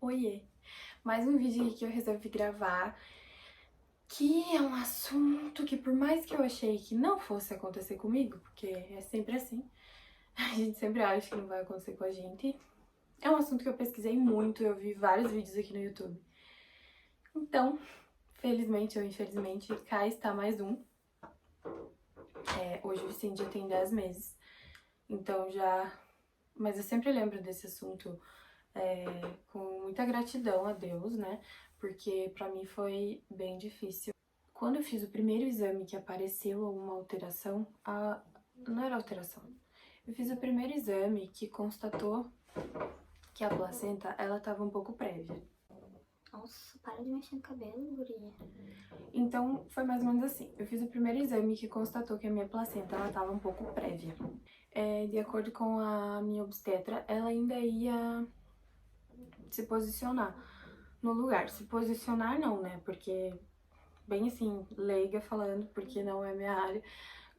Oiê! Mais um vídeo aqui que eu resolvi gravar, que é um assunto que por mais que eu achei que não fosse acontecer comigo, porque é sempre assim, a gente sempre acha que não vai acontecer com a gente, é um assunto que eu pesquisei muito, eu vi vários vídeos aqui no YouTube. Então, felizmente ou infelizmente, cá está mais um. Hoje o Vicente já tem 10 meses, então já... Mas eu sempre lembro desse assunto com muita gratidão a Deus, né? Porque pra mim foi bem difícil. Quando eu fiz o primeiro exame que apareceu alguma alteração, não era alteração. Eu fiz o primeiro exame que constatou que a placenta, ela tava um pouco prévia. Nossa, para de mexer no cabelo, guria. Então, foi mais ou menos assim. Eu fiz o primeiro exame que constatou que a minha placenta, ela tava um pouco prévia. De acordo com a minha obstetra, ela ainda ia se posicionar no lugar. Se posicionar não, né? Porque, bem assim, leiga falando, porque não é minha área.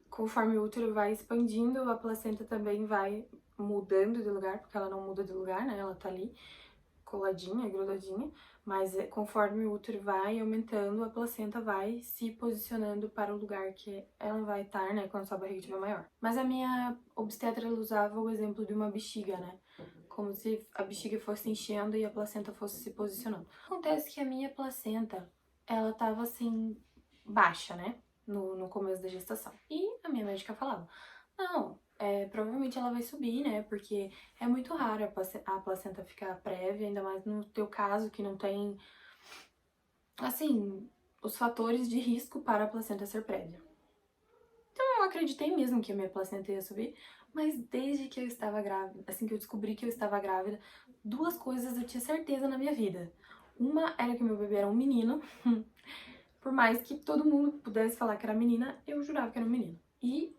Conforme o útero vai expandindo, a placenta também vai mudando de lugar, porque ela não muda de lugar, né? Ela tá ali coladinha, grudadinha, mas conforme o útero vai aumentando, a placenta vai se posicionando para o lugar que ela vai estar, né, quando sua barriga estiver maior. Mas a minha obstetra ela usava o exemplo de uma bexiga, né? Como se a bexiga fosse enchendo e a placenta fosse se posicionando. Acontece que a minha placenta, ela tava assim, baixa, né? No começo da gestação. E a minha médica falava, não, provavelmente ela vai subir, né? Porque é muito raro a placenta ficar prévia, ainda mais no teu caso, que não tem, assim, os fatores de risco para a placenta ser prévia. Então eu acreditei mesmo que a minha placenta ia subir, mas desde que eu estava grávida, assim que eu descobri que eu estava grávida, duas coisas eu tinha certeza na minha vida. Uma era que meu bebê era um menino, por mais que todo mundo pudesse falar que era menina, eu jurava que era um menino. E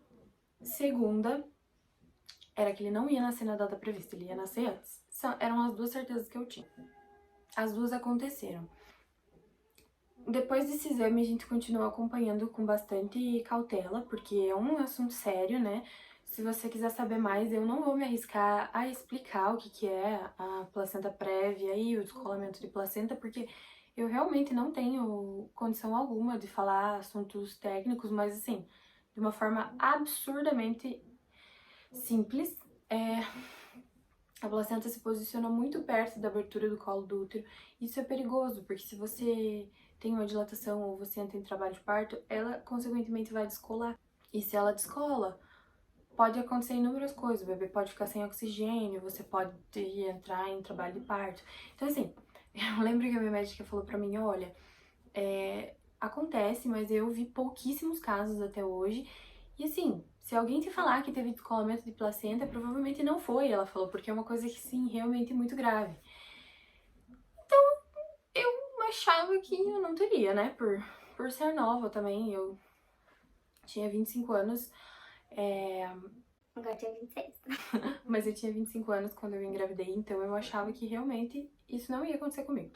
segunda era que ele não ia nascer na data prevista, ele ia nascer antes. Eram as duas certezas que eu tinha. As duas aconteceram. Depois desse exame, a gente continuou acompanhando com bastante cautela, porque é um assunto sério, né? Se você quiser saber mais, eu não vou me arriscar a explicar o que é a placenta prévia e o descolamento de placenta, porque eu realmente não tenho condição alguma de falar assuntos técnicos, mas assim, de uma forma absurdamente simples. A placenta se posiciona muito perto da abertura do colo do útero. Isso é perigoso, porque se você tem uma dilatação ou você entra em trabalho de parto, ela consequentemente vai descolar. E se ela descola, pode acontecer inúmeras coisas. O bebê pode ficar sem oxigênio, você pode entrar em trabalho de parto. Então, assim, eu lembro que a minha médica falou pra mim, olha, acontece, mas eu vi pouquíssimos casos até hoje. E assim, se alguém te falar que teve descolamento de placenta, provavelmente não foi, ela falou, porque é uma coisa que sim, realmente muito grave. Eu achava que eu não teria, né? Por ser nova também, eu tinha 25 anos, Agora tinha 26. mas eu tinha 25 anos quando eu engravidei, então eu achava que realmente isso não ia acontecer comigo.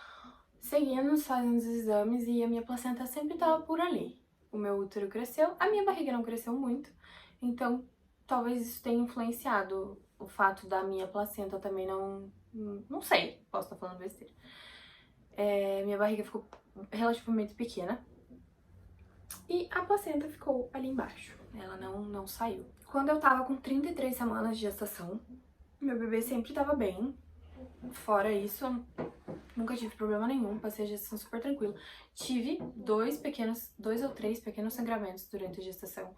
Seguimos fazendo os exames e a minha placenta sempre estava por ali. O meu útero cresceu, a minha barriga não cresceu muito, então talvez isso tenha influenciado o fato da minha placenta também não... Não sei, posso estar falando besteira. Minha barriga ficou relativamente pequena e a placenta ficou ali embaixo, ela não saiu. Quando eu tava com 33 semanas de gestação, meu bebê sempre tava bem, fora isso, nunca tive problema nenhum, passei a gestação super tranquila. Tive dois ou três pequenos sangramentos durante a gestação.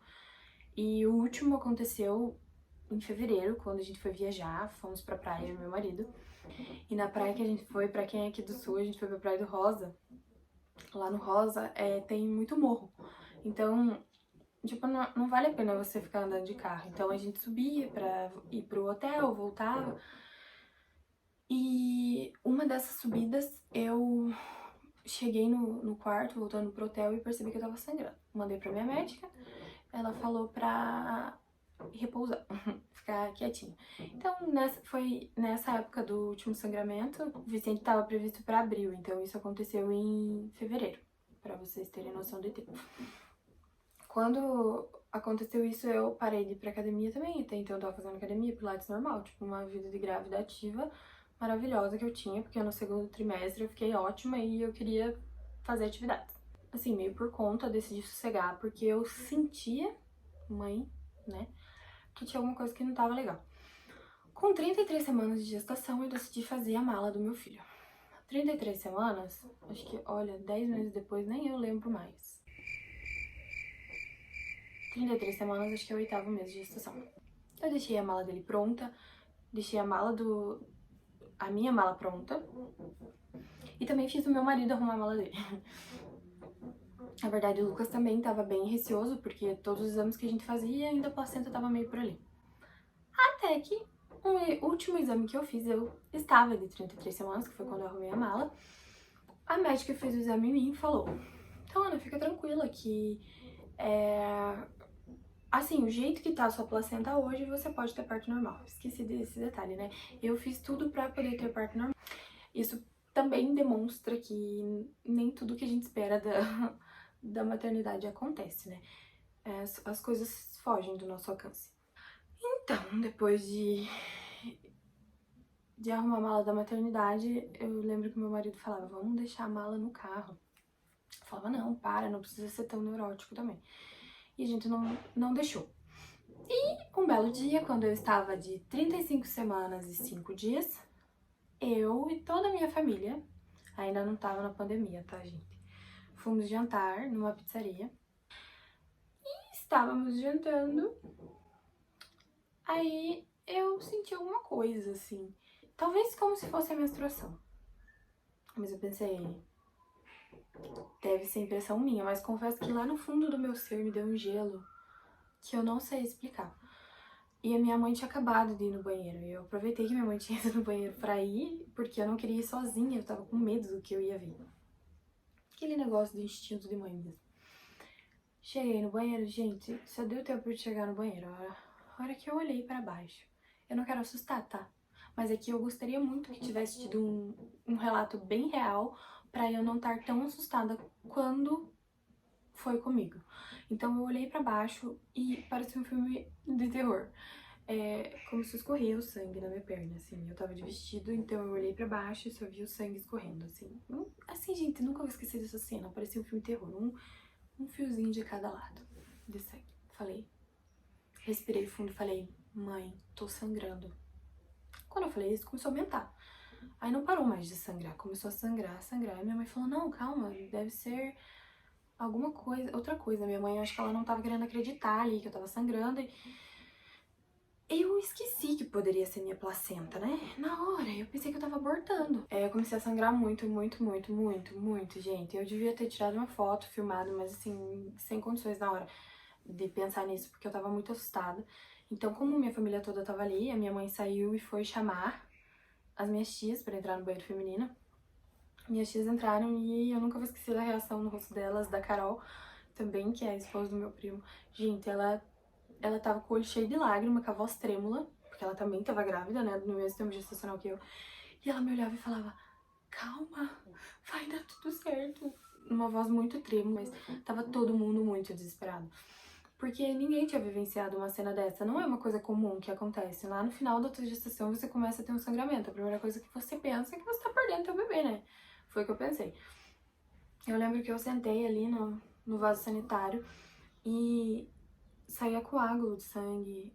E o último aconteceu em fevereiro, quando a gente foi viajar, fomos pra praia, eu e meu marido. E na praia que a gente foi, pra quem é aqui do sul, a gente foi pra Praia do Rosa. Lá no Rosa tem muito morro. Então, tipo, não vale a pena você ficar andando de carro. Então a gente subia pra ir pro hotel, voltava. E uma dessas subidas eu cheguei no quarto, voltando pro hotel, e percebi que eu tava sangrando. Mandei pra minha médica, ela falou pra repousar, ficar quietinho. Então, foi nessa época do último sangramento, o Vicente tava previsto pra abril, então isso aconteceu em fevereiro, pra vocês terem noção de tempo. Quando aconteceu isso, eu parei de ir pra academia também, até então eu tava fazendo academia, pilates normal, tipo uma vida de grávida ativa, maravilhosa que eu tinha, porque no segundo trimestre eu fiquei ótima e eu queria fazer atividades. Assim, meio por conta, eu decidi sossegar, porque eu sentia, mãe, né, que tinha alguma coisa que não tava legal. Com 33 semanas de gestação, eu decidi fazer a mala do meu filho. 33 semanas, acho que, olha, 10 meses depois, nem eu lembro mais. 33 semanas, acho que é o 8º mês de gestação. Eu deixei a mala dele pronta, deixei a minha mala pronta, e também fiz o meu marido arrumar a mala dele. Na verdade, o Lucas também tava bem receoso, porque todos os exames que a gente fazia, ainda a placenta tava meio por ali. Até que o último exame que eu fiz, eu estava de 33 semanas, que foi quando eu arrumei a mala. A médica que fez o exame em mim falou: então, Ana, fica tranquila que assim, o jeito que tá a sua placenta hoje, você pode ter parto normal. Esqueci desse detalhe, né? Eu fiz tudo pra poder ter parto normal. Isso também demonstra que nem tudo que a gente espera da maternidade acontece, né? As coisas fogem do nosso alcance. Então, depois de arrumar a mala da maternidade, eu lembro que meu marido falava: vamos deixar a mala no carro. Eu falava: não, não precisa ser tão neurótico também. E a gente não deixou. E um belo dia, quando eu estava de 35 semanas e 5 dias, eu e toda a minha família, ainda não tava na pandemia, tá, gente? Fomos jantar numa pizzaria. E estávamos jantando. Aí eu senti alguma coisa, assim. Talvez como se fosse a menstruação. Mas eu pensei, deve ser impressão minha. Mas confesso que lá no fundo do meu ser me deu um gelo que eu não sei explicar. E a minha mãe tinha acabado de ir no banheiro. E eu aproveitei que minha mãe tinha ido no banheiro pra ir, porque eu não queria ir sozinha. Eu tava com medo do que eu ia ver. Aquele negócio do instinto de mãe mesmo. Cheguei no banheiro, gente, só deu tempo de chegar no banheiro. A hora que eu olhei pra baixo. Eu não quero assustar, tá? Mas é que eu gostaria muito que tivesse tido um relato bem real pra eu não estar tão assustada quando foi comigo. Então eu olhei pra baixo e parecia um filme de terror. Começou a escorrer o sangue na minha perna, assim. Eu tava de vestido, então eu olhei pra baixo e só vi o sangue escorrendo, assim. Assim, gente, nunca vou esquecer dessa cena. Parecia um filme de terror. Um fiozinho de cada lado de sangue. Falei, respirei fundo e falei: mãe, tô sangrando. Quando eu falei isso, começou a aumentar. Aí não parou mais de sangrar, começou a sangrar, sangrar. E minha mãe falou: não, calma, deve ser alguma coisa, outra coisa. Minha mãe, acho que ela não tava querendo acreditar ali, que eu tava sangrando. E eu esqueci que poderia ser minha placenta, né? Na hora, eu pensei que eu tava abortando. Eu comecei a sangrar muito, muito, muito, muito, muito, gente. Eu devia ter tirado uma foto, filmado, mas assim, sem condições na hora de pensar nisso, porque eu tava muito assustada. Então, como minha família toda tava ali, a minha mãe saiu e foi chamar as minhas tias pra entrar no banheiro feminino. Minhas tias entraram e eu nunca vou esquecer da reação no rosto delas, da Carol também, que é a esposa do meu primo. Gente, ela tava com o olho cheio de lágrima, com a voz trêmula, porque ela também tava grávida, né, no mesmo tempo gestacional que eu. E ela me olhava e falava: calma, vai dar tudo certo. Uma voz muito trêmula, mas tava todo mundo muito desesperado. Porque ninguém tinha vivenciado uma cena dessa. Não é uma coisa comum que acontece. Lá no final da tua gestação você começa a ter um sangramento. A primeira coisa que você pensa é que você tá perdendo teu bebê, né? Foi o que eu pensei. Eu lembro que eu sentei ali no vaso sanitário e saía coágulo de sangue.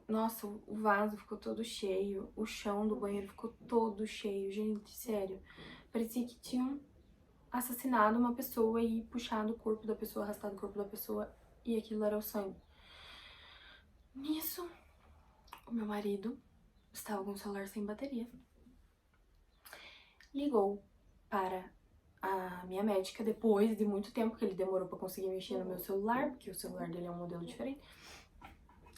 Nossa, o vaso ficou todo cheio, o chão do banheiro ficou todo cheio, gente, sério. Parecia que tinham assassinado uma pessoa e puxado o corpo da pessoa, arrastado o corpo da pessoa, e aquilo era o sangue. Nisso, o meu marido estava com o celular sem bateria. Ligou para a minha médica depois de muito tempo, que ele demorou para conseguir mexer no meu celular, porque o celular dele é um modelo diferente.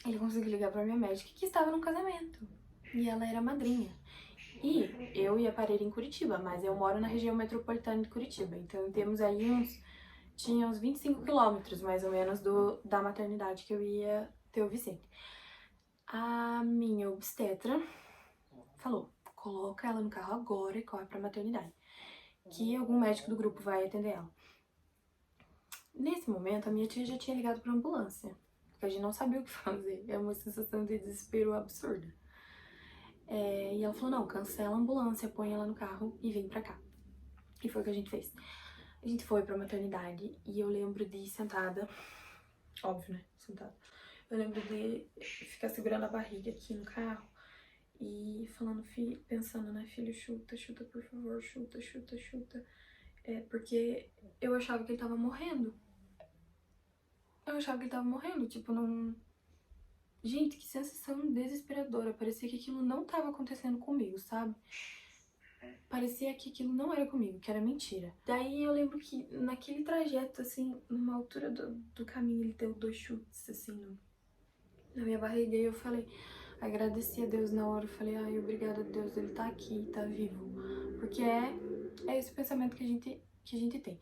Ele conseguiu ligar pra minha médica, que estava num casamento. E ela era madrinha. E eu ia parir em Curitiba, mas eu moro na região metropolitana de Curitiba. Então temos aí tinha uns 25 quilômetros, mais ou menos, da maternidade que eu ia ter o Vicente. A minha obstetra falou: coloca ela no carro agora e corre pra maternidade, que algum médico do grupo vai atender ela. Nesse momento, a minha tia já tinha ligado pra ambulância, porque a gente não sabia o que fazer. É uma sensação de desespero absurda. E ela falou, não, cancela a ambulância, põe ela no carro e vem pra cá. E foi o que a gente fez. A gente foi pra maternidade e eu lembro de ir sentada, óbvio, né, sentada. Eu lembro de ficar segurando a barriga aqui no carro e falando, pensando, né, filho, chuta, chuta, por favor, chuta, chuta, chuta. Porque eu achava que ele tava morrendo. Eu achava que ele tava morrendo, tipo, não... Gente, que sensação desesperadora. Parecia que aquilo não tava acontecendo comigo, sabe? Parecia que aquilo não era comigo, que era mentira. Daí eu lembro que naquele trajeto, assim, numa altura do caminho, ele deu 2 chutes, assim, na minha barriga. E eu falei, agradeci a Deus na hora. Eu falei, ai, obrigada a Deus, ele tá aqui, tá vivo. Porque é esse o pensamento que a gente tem.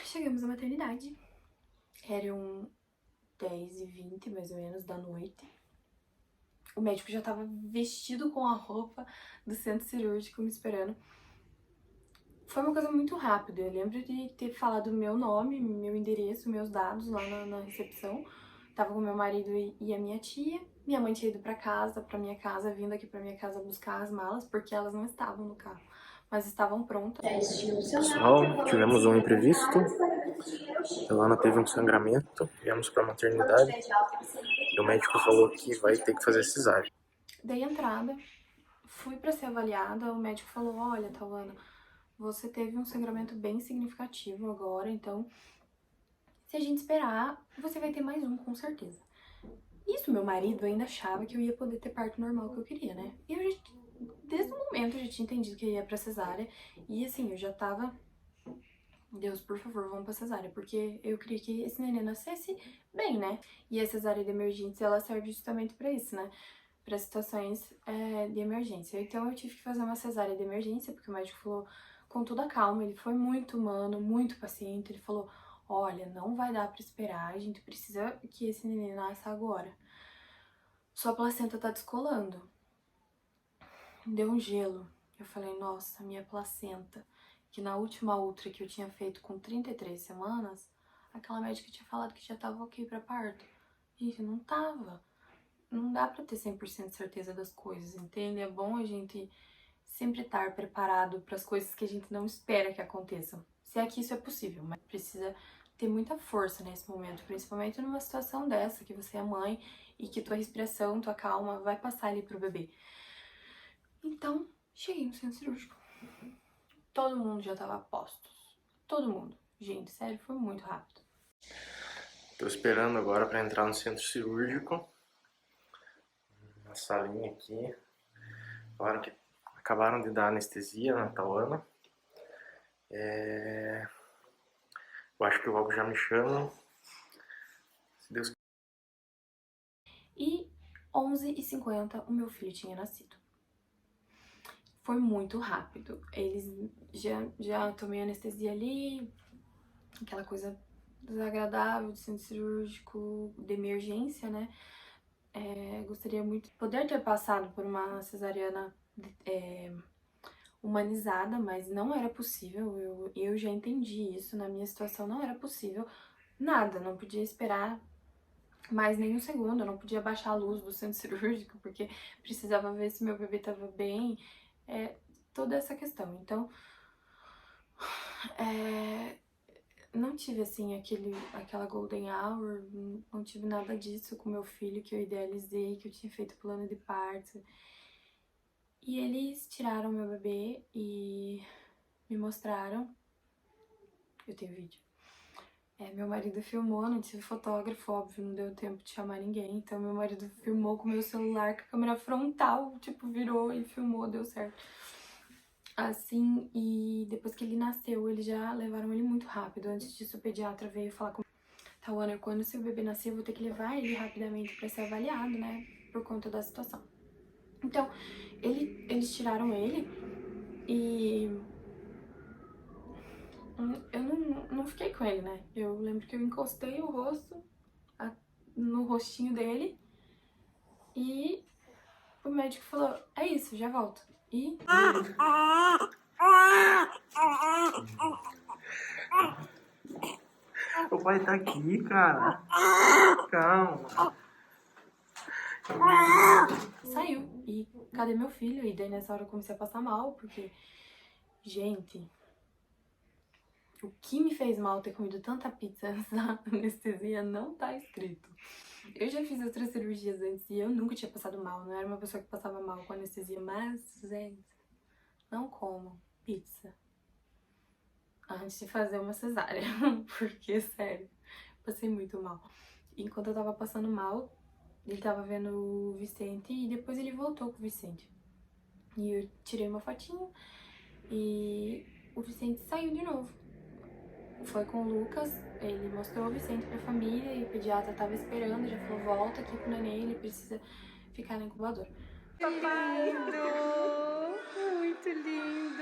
Chegamos à maternidade. Eram 10h20, mais ou menos, da noite. O médico já tava vestido com a roupa do centro cirúrgico me esperando. Foi uma coisa muito rápida. Eu lembro de ter falado meu nome, meu endereço, meus dados lá na recepção. Tava com meu marido e a minha tia. Minha mãe tinha ido pra minha casa, vindo aqui pra minha casa buscar as malas, porque elas não estavam no carro, mas estavam prontas. Pessoal, tivemos um imprevisto. A Luana teve um sangramento, viemos pra maternidade e o médico falou que vai ter que fazer cesárea. Dei entrada, fui pra ser avaliada, o médico falou, olha, Tawana, você teve um sangramento bem significativo agora, então se a gente esperar, você vai ter mais um, com certeza. Isso, meu marido ainda achava que eu ia poder ter parto normal que eu queria, né? E eu já, desde o momento, eu já tinha entendido que eu ia pra cesárea. E assim, eu já tava... Deus, por favor, vamos pra cesárea. Porque eu queria que esse neném nascesse bem, né? E a cesárea de emergência, ela serve justamente pra isso, né? Pra situações de emergência. Então eu tive que fazer uma cesárea de emergência, porque o médico falou com toda a calma. Ele foi muito humano, muito paciente. Ele falou, olha, não vai dar pra esperar, a gente precisa que esse neném nasça agora. Sua placenta tá descolando. Deu um gelo. Eu falei, nossa, minha placenta, que na última ultra que eu tinha feito com 33 semanas, aquela médica tinha falado que já tava ok pra parto. Gente, não tava. Não dá pra ter 100% certeza das coisas, entende? É bom a gente sempre estar preparado para as coisas que a gente não espera que aconteçam. Se é que isso é possível, mas precisa ter muita força nesse momento, principalmente numa situação dessa, que você é mãe e que tua respiração, tua calma vai passar ali pro bebê. Então, cheguei no centro cirúrgico. Todo mundo já tava a postos. Todo mundo. Gente, sério, foi muito rápido. Tô esperando agora pra entrar no centro cirúrgico. Na salinha aqui. Falaram que acabaram de dar anestesia na Tawana. Eu acho que logo já me chamam. Se Deus quiser. E 11h50 o meu filho tinha nascido. Foi muito rápido. Eles já tomei anestesia ali, aquela coisa desagradável de centro cirúrgico, de emergência, né? Gostaria muito de poder ter passado por uma cesariana humanizada, mas não era possível. Eu já entendi isso, na minha situação não era possível nada, não podia esperar mais nem um segundo, eu não podia baixar a luz do centro cirúrgico, porque precisava ver se meu bebê estava bem, toda essa questão. Então, não tive, assim, aquela golden hour, não tive nada disso com meu filho, que eu idealizei, que eu tinha feito plano de parto. E eles tiraram meu bebê e me mostraram. Eu tenho vídeo. Meu marido filmou, não tive fotógrafo, óbvio, não deu tempo de chamar ninguém. Então meu marido filmou com o meu celular, com a câmera frontal, tipo, virou e filmou, deu certo. Assim, e depois que ele nasceu, eles já levaram ele muito rápido. Antes disso, o pediatra veio falar comigo, Tawana, quando seu bebê nascer, eu vou ter que levar ele rapidamente pra ser avaliado, né, por conta da situação. Então, eles tiraram ele e eu não fiquei com ele, né? Eu lembro que eu encostei o rosto no rostinho dele e o médico falou, é isso, já volto. E... O pai tá aqui, cara. Calma. Saiu. E cadê meu filho? E daí nessa hora eu comecei a passar mal, porque, gente, o que me fez mal ter comido tanta pizza na anestesia não tá escrito. Eu já fiz outras cirurgias antes e eu nunca tinha passado mal. Não era uma pessoa que passava mal com anestesia, mas, gente, não como pizza antes de fazer uma cesárea. Porque, sério, passei muito mal. Enquanto eu tava passando mal, ele tava vendo o Vicente e depois ele voltou com o Vicente. E eu tirei uma fotinho e o Vicente saiu de novo. Foi com o Lucas, ele mostrou o Vicente pra família e o pediatra tava esperando, já falou, volta aqui pro neném, ele precisa ficar na incubadora. Muito lindo!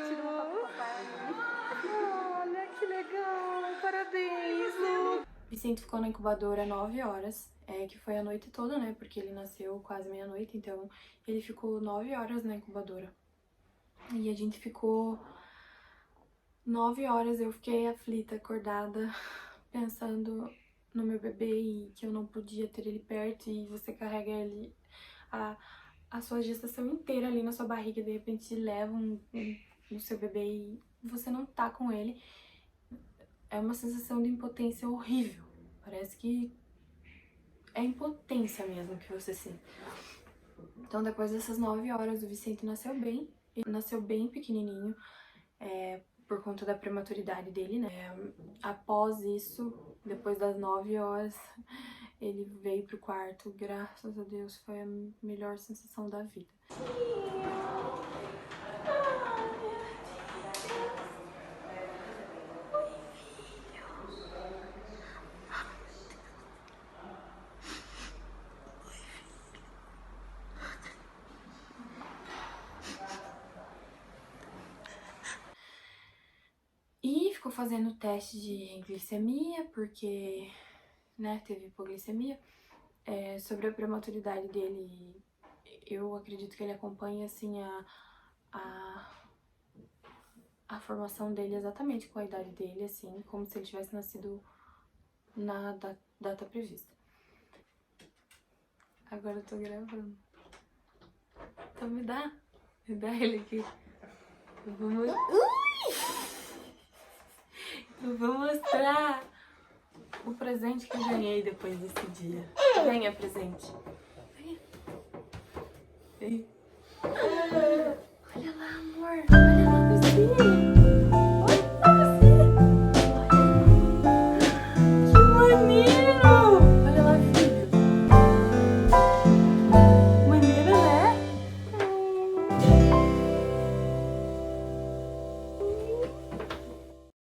Olha que legal! Parabéns, Lu! Vicente ficou na incubadora 9 horas, que foi a noite toda, né? Porque ele nasceu quase meia-noite, então ele ficou 9 horas na incubadora. E a gente ficou 9 horas, eu fiquei aflita, acordada, pensando no meu bebê e que eu não podia ter ele perto e você carrega ele a sua gestação inteira ali na sua barriga, de repente levam o seu bebê e você não tá com ele. É uma sensação de impotência horrível. Parece que é impotência mesmo que você sente. Então depois dessas 9 horas o Vicente nasceu bem. Ele nasceu bem pequenininho, por conta da prematuridade dele, né? Após isso, depois das 9 horas, ele veio pro quarto. Graças a Deus, foi a melhor sensação da vida. E ficou fazendo teste de glicemia, porque, né, teve hipoglicemia. Sobre a prematuridade dele, eu acredito que ele acompanha, assim, a formação dele exatamente com a idade dele, assim, como se ele tivesse nascido na data prevista. Agora eu tô gravando. Então me dá ele aqui. Eu vou mostrar o presente que eu ganhei depois desse dia. Venha, presente. Venha. Venha. Olha lá, amor. Olha lá, meu filho.